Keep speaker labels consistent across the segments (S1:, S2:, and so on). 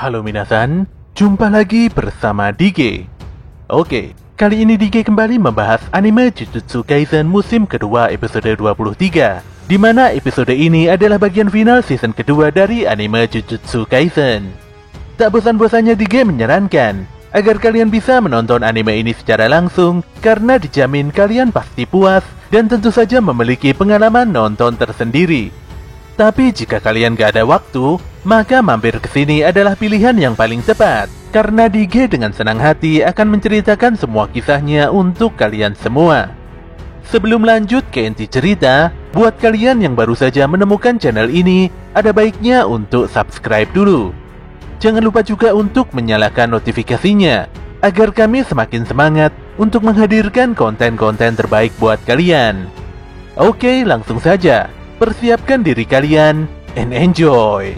S1: Halo minasan, jumpa lagi bersama Dige. Oke, kali ini Dige kembali membahas anime Jujutsu Kaisen musim kedua episode 23, di mana episode ini adalah bagian final season kedua dari anime Jujutsu Kaisen. Tak bosan-bosannya Dige menyarankan agar kalian bisa menonton anime ini secara langsung, karena dijamin kalian pasti puas dan tentu saja memiliki pengalaman nonton tersendiri. Tapi jika kalian gak ada waktu, maka mampir ke sini adalah pilihan yang paling tepat, karena Dige dengan senang hati akan menceritakan semua kisahnya untuk kalian semua. Sebelum lanjut ke inti cerita, buat kalian yang baru saja menemukan channel ini, ada baiknya untuk subscribe dulu. Jangan lupa juga untuk menyalakan notifikasinya, agar kami semakin semangat untuk menghadirkan konten-konten terbaik buat kalian. Oke, langsung saja. Persiapkan diri kalian and enjoy.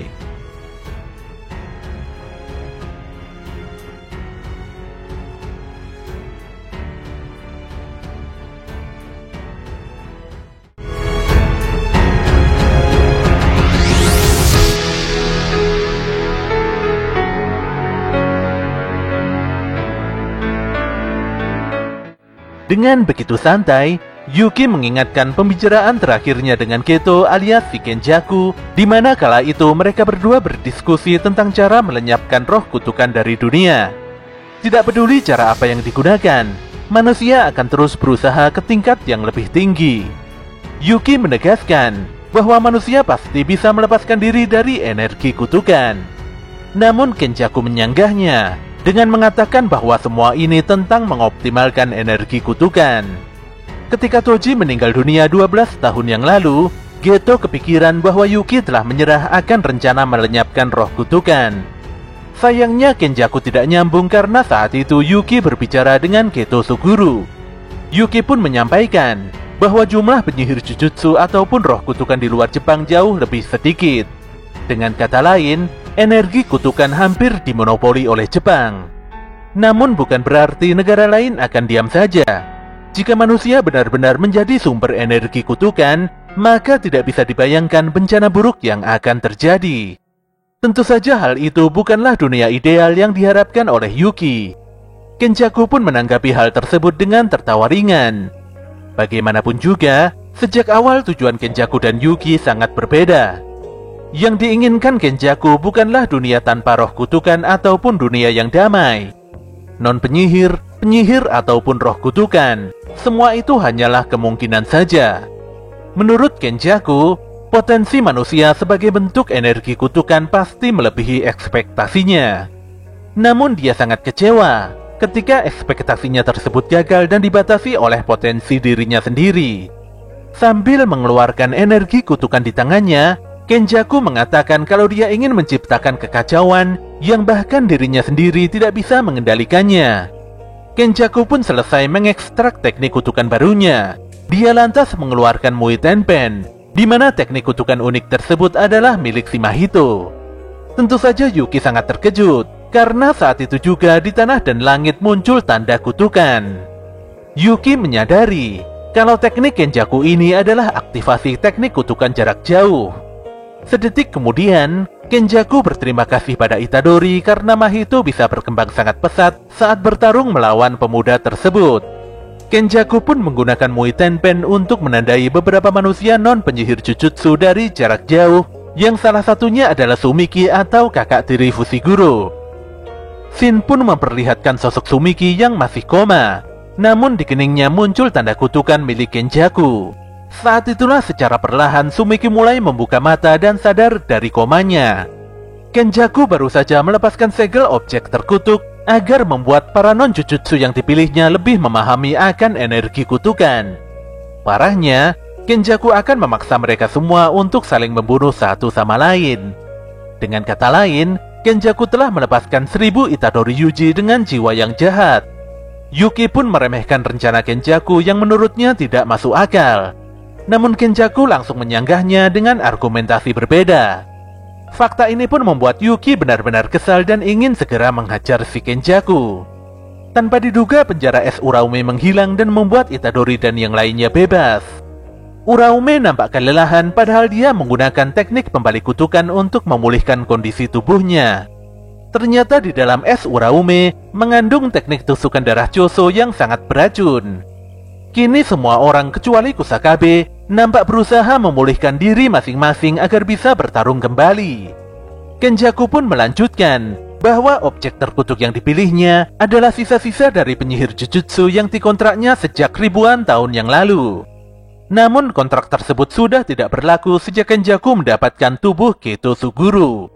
S1: Dengan begitu santai, Yuki mengingatkan pembicaraan terakhirnya dengan Geto alias Shikenjaku, di mana kala itu mereka berdua berdiskusi tentang cara melenyapkan roh kutukan dari dunia. Tidak peduli cara apa yang digunakan, manusia akan terus berusaha ke tingkat yang lebih tinggi. Yuki menegaskan bahwa manusia pasti bisa melepaskan diri dari energi kutukan. Namun Kenjaku menyanggahnya dengan mengatakan bahwa semua ini tentang mengoptimalkan energi kutukan. Ketika Toji meninggal dunia 12 tahun yang lalu, Geto kepikiran bahwa Yuki telah menyerah akan rencana melenyapkan roh kutukan. Sayangnya Kenjaku tidak nyambung karena saat itu Yuki berbicara dengan Geto Suguru. Yuki pun menyampaikan bahwa jumlah penyihir Jujutsu ataupun roh kutukan di luar Jepang jauh lebih sedikit. Dengan kata lain, energi kutukan hampir dimonopoli oleh Jepang. Namun bukan berarti negara lain akan diam saja. Jika manusia benar-benar menjadi sumber energi kutukan, maka tidak bisa dibayangkan bencana buruk yang akan terjadi. Tentu saja hal itu bukanlah dunia ideal yang diharapkan oleh Yuki. Kenjaku pun menanggapi hal tersebut dengan tertawa ringan. Bagaimanapun juga, sejak awal tujuan Kenjaku dan Yuki sangat berbeda. Yang diinginkan Kenjaku bukanlah dunia tanpa roh kutukan ataupun dunia yang damai. Non-penyihir, penyihir ataupun roh kutukan, semua itu hanyalah kemungkinan saja. Menurut Kenjaku, potensi manusia sebagai bentuk energi kutukan pasti melebihi ekspektasinya. Namun dia sangat kecewa ketika ekspektasinya tersebut gagal dan dibatasi oleh potensi dirinya sendiri. Sambil mengeluarkan energi kutukan di tangannya, Kenjaku mengatakan kalau dia ingin menciptakan kekacauan yang bahkan dirinya sendiri tidak bisa mengendalikannya. Kenjaku pun selesai mengekstrak teknik kutukan barunya. Dia lantas mengeluarkan Mui Tenpen, di mana teknik kutukan unik tersebut adalah milik si Mahito. Tentu saja Yuki sangat terkejut, karena saat itu juga di tanah dan langit muncul tanda kutukan. Yuki menyadari kalau teknik Kenjaku ini adalah aktivasi teknik kutukan jarak jauh. Sedetik kemudian, Kenjaku berterima kasih pada Itadori karena Mahito bisa berkembang sangat pesat saat bertarung melawan pemuda tersebut. Kenjaku pun menggunakan Mui Tenpen untuk menandai beberapa manusia non-penyihir Jujutsu dari jarak jauh, yang salah satunya adalah Sumiki atau kakak tiri Fushiguro. Shin pun memperlihatkan sosok Sumiki yang masih koma, namun di keningnya muncul tanda kutukan milik Kenjaku. Saat itulah secara perlahan Sumiki mulai membuka mata dan sadar dari komanya. Kenjaku baru saja melepaskan segel objek terkutuk agar membuat para non-jujutsu yang dipilihnya lebih memahami akan energi kutukan. Parahnya, Kenjaku akan memaksa mereka semua untuk saling membunuh satu sama lain. Dengan kata lain, Kenjaku telah melepaskan 1000 Itadori Yuji dengan jiwa yang jahat. Yuki pun meremehkan rencana Kenjaku yang menurutnya tidak masuk akal. Namun Kenjaku langsung menyanggahnya dengan argumentasi berbeda. Fakta ini pun membuat Yuki benar-benar kesal dan ingin segera menghajar si Kenjaku. Tanpa diduga penjara es Uraume menghilang dan membuat Itadori dan yang lainnya bebas. Uraume nampak kelelahan padahal dia menggunakan teknik pembalik kutukan untuk memulihkan kondisi tubuhnya. Ternyata di dalam es Uraume mengandung teknik tusukan darah Choso yang sangat beracun. Kini semua orang kecuali Kusakabe nampak berusaha memulihkan diri masing-masing agar bisa bertarung kembali. Kenjaku pun melanjutkan bahwa objek terkutuk yang dipilihnya adalah sisa-sisa dari penyihir Jujutsu yang dikontraknya sejak ribuan tahun yang lalu. Namun kontrak tersebut sudah tidak berlaku sejak Kenjaku mendapatkan tubuh Keto Suguru.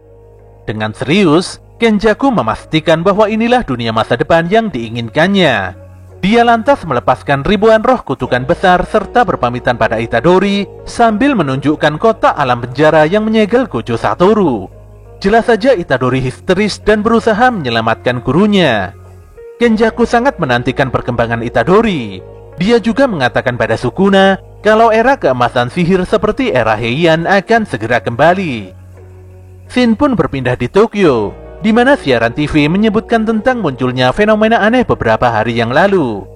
S1: Dengan serius, Kenjaku memastikan bahwa inilah dunia masa depan yang diinginkannya. Dia lantas melepaskan ribuan roh kutukan besar serta berpamitan pada Itadori sambil menunjukkan kotak alam penjara yang menyegel Gojo Satoru. Jelas saja Itadori histeris dan berusaha menyelamatkan gurunya. Kenjaku sangat menantikan perkembangan Itadori. Dia juga mengatakan pada Sukuna kalau era keemasan sihir seperti era Heian akan segera kembali. Shin pun berpindah di Tokyo, di mana siaran TV menyebutkan tentang munculnya fenomena aneh beberapa hari yang lalu.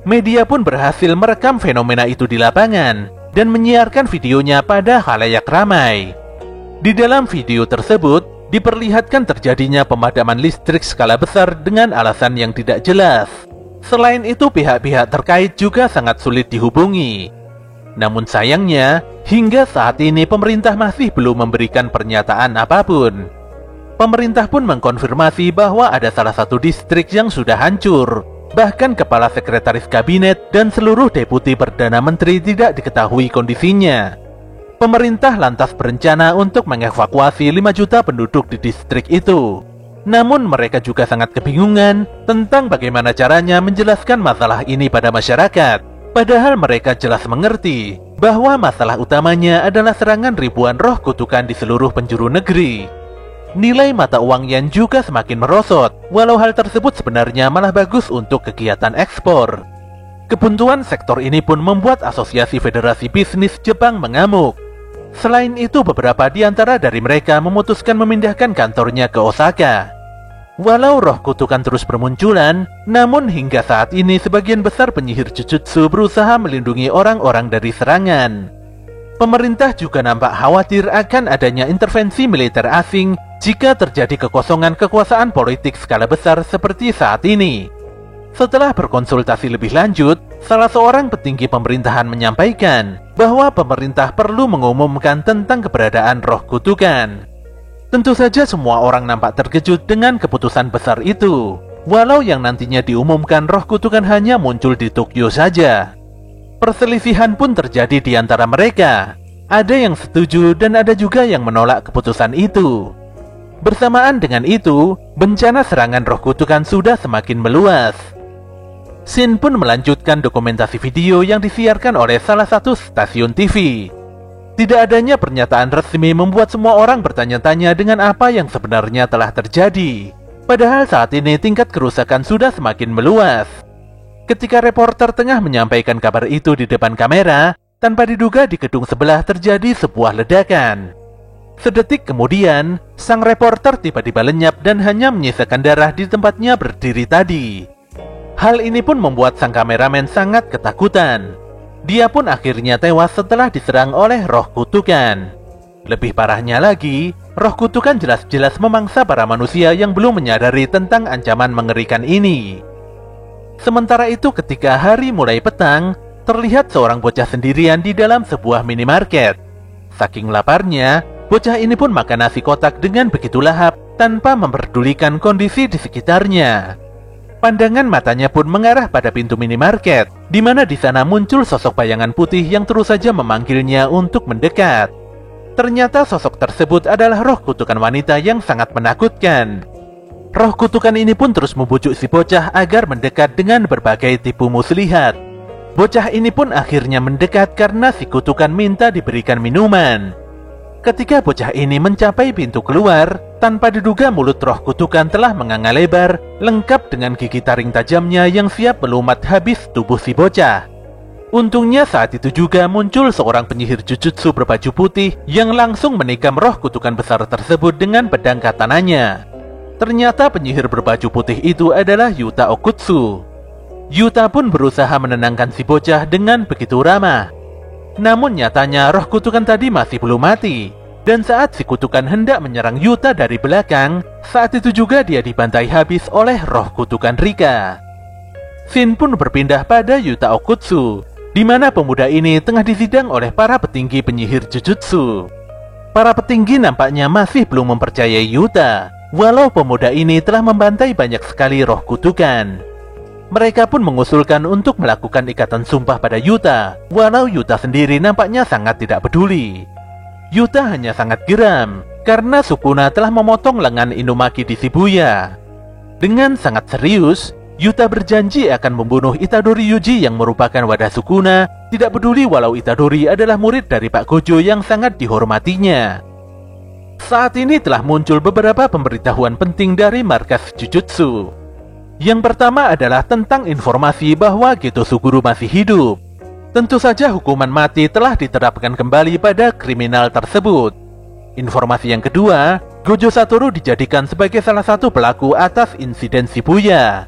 S1: Media pun berhasil merekam fenomena itu di lapangan dan menyiarkan videonya pada khalayak ramai. Di dalam video tersebut, diperlihatkan terjadinya pemadaman listrik skala besar dengan alasan yang tidak jelas. Selain itu, pihak-pihak terkait juga sangat sulit dihubungi. Namun sayangnya, hingga saat ini pemerintah masih belum memberikan pernyataan apapun. Pemerintah pun mengkonfirmasi bahwa ada salah satu distrik yang sudah hancur. Bahkan kepala sekretaris kabinet dan seluruh deputi perdana menteri tidak diketahui kondisinya. Pemerintah lantas berencana untuk mengevakuasi 5 juta penduduk di distrik itu. Namun mereka juga sangat kebingungan tentang bagaimana caranya menjelaskan masalah ini pada masyarakat. Padahal mereka jelas mengerti bahwa masalah utamanya adalah serangan ribuan roh kutukan di seluruh penjuru negeri. Nilai mata uang yen juga semakin merosot, walau hal tersebut sebenarnya malah bagus untuk kegiatan ekspor. Kebuntuan sektor ini pun membuat Asosiasi Federasi Bisnis Jepang mengamuk. Selain itu, beberapa di antara dari mereka memutuskan memindahkan kantornya ke Osaka. Walau roh kutukan terus bermunculan, namun hingga saat ini sebagian besar penyihir Jujutsu berusaha melindungi orang-orang dari serangan. Pemerintah juga nampak khawatir akan adanya intervensi militer asing jika terjadi kekosongan kekuasaan politik skala besar seperti saat ini. Setelah berkonsultasi lebih lanjut, salah seorang petinggi pemerintahan menyampaikan bahwa pemerintah perlu mengumumkan tentang keberadaan roh kutukan. Tentu saja semua orang nampak terkejut dengan keputusan besar itu, walau yang nantinya diumumkan roh kutukan hanya muncul di Tokyo saja. Perselisihan pun terjadi di antara mereka. Ada yang setuju dan ada juga yang menolak keputusan itu. Bersamaan dengan itu, bencana serangan roh kutukan sudah semakin meluas. Shin pun melanjutkan dokumentasi video yang disiarkan oleh salah satu stasiun TV. Tidak adanya pernyataan resmi membuat semua orang bertanya-tanya dengan apa yang sebenarnya telah terjadi. Padahal saat ini tingkat kerusakan sudah semakin meluas. Ketika reporter tengah menyampaikan kabar itu di depan kamera, tanpa diduga di gedung sebelah terjadi sebuah ledakan. Sedetik kemudian, sang reporter tiba-tiba lenyap dan hanya menyisakan darah di tempatnya berdiri tadi. Hal ini pun membuat sang kameramen sangat ketakutan. Dia pun akhirnya tewas setelah diserang oleh roh kutukan. Lebih parahnya lagi, roh kutukan jelas-jelas memangsa para manusia yang belum menyadari tentang ancaman mengerikan ini. Sementara itu, ketika hari mulai petang, terlihat seorang bocah sendirian di dalam sebuah minimarket. Saking laparnya, bocah ini pun makan nasi kotak dengan begitu lahap tanpa memperdulikan kondisi di sekitarnya. Pandangan matanya pun mengarah pada pintu minimarket, di mana di sana muncul sosok bayangan putih yang terus saja memanggilnya untuk mendekat. Ternyata sosok tersebut adalah roh kutukan wanita yang sangat menakutkan. Roh kutukan ini pun terus membujuk si bocah agar mendekat dengan berbagai tipu muslihat. Bocah ini pun akhirnya mendekat karena si kutukan minta diberikan minuman. Ketika bocah ini mencapai pintu keluar, tanpa diduga mulut roh kutukan telah menganga lebar, lengkap dengan gigi taring tajamnya yang siap melumat habis tubuh si bocah. Untungnya saat itu juga muncul seorang penyihir Jujutsu berbaju putih yang langsung menikam roh kutukan besar tersebut dengan pedang katananya. Ternyata penyihir berbaju putih itu adalah Yuta Okutsu. Yuta pun berusaha menenangkan si bocah dengan begitu ramah. Namun nyatanya roh kutukan tadi masih belum mati. Dan saat si kutukan hendak menyerang Yuta dari belakang, saat itu juga dia dibantai habis oleh roh kutukan Rika. Scene pun berpindah pada Yuta Okutsu, di mana pemuda ini tengah disidang oleh para petinggi penyihir Jujutsu. Para petinggi nampaknya masih belum mempercayai Yuta, walau pemuda ini telah membantai banyak sekali roh kutukan. Mereka pun mengusulkan untuk melakukan ikatan sumpah pada Yuta, walau Yuta sendiri nampaknya sangat tidak peduli. Yuta hanya sangat geram, karena Sukuna telah memotong lengan Inumaki di Shibuya. Dengan sangat serius, Yuta berjanji akan membunuh Itadori Yuji yang merupakan wadah Sukuna, tidak peduli walau Itadori adalah murid dari Pak Gojo yang sangat dihormatinya. Saat ini telah muncul beberapa pemberitahuan penting dari markas Jujutsu. Yang pertama adalah tentang informasi bahwa Geto Suguru masih hidup. Tentu saja hukuman mati telah diterapkan kembali pada kriminal tersebut. Informasi yang kedua, Gojo Satoru dijadikan sebagai salah satu pelaku atas insiden Shibuya.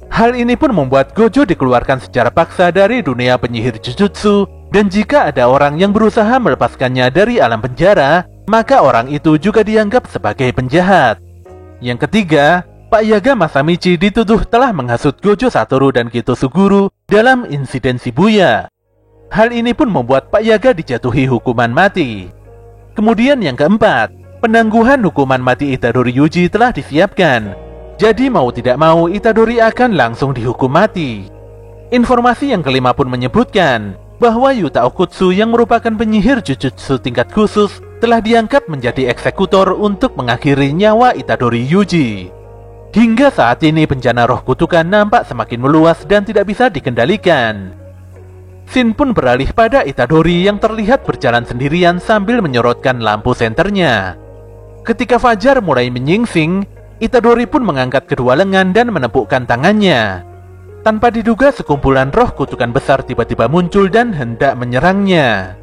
S1: Hal ini pun membuat Gojo dikeluarkan secara paksa dari dunia penyihir Jujutsu, dan jika ada orang yang berusaha melepaskannya dari alam penjara, maka orang itu juga dianggap sebagai penjahat. Yang ketiga, Pak Yaga Masamichi dituduh telah menghasut Gojo Satoru dan Geto Suguru dalam insiden Shibuya. Hal ini pun membuat Pak Yaga dijatuhi hukuman mati. Kemudian yang keempat, penangguhan hukuman mati Itadori Yuji telah disiapkan. Jadi mau tidak mau Itadori akan langsung dihukum mati. Informasi yang kelima pun menyebutkan bahwa Yuta Okutsu yang merupakan penyihir Jujutsu tingkat khusus telah diangkat menjadi eksekutor untuk mengakhiri nyawa Itadori Yuji. Hingga saat ini bencana roh kutukan nampak semakin meluas dan tidak bisa dikendalikan. Scene pun beralih pada Itadori yang terlihat berjalan sendirian sambil menyorotkan lampu senternya. Ketika fajar mulai menyingsing, Itadori pun mengangkat kedua lengan dan menepukkan tangannya. Tanpa diduga sekumpulan roh kutukan besar tiba-tiba muncul dan hendak menyerangnya.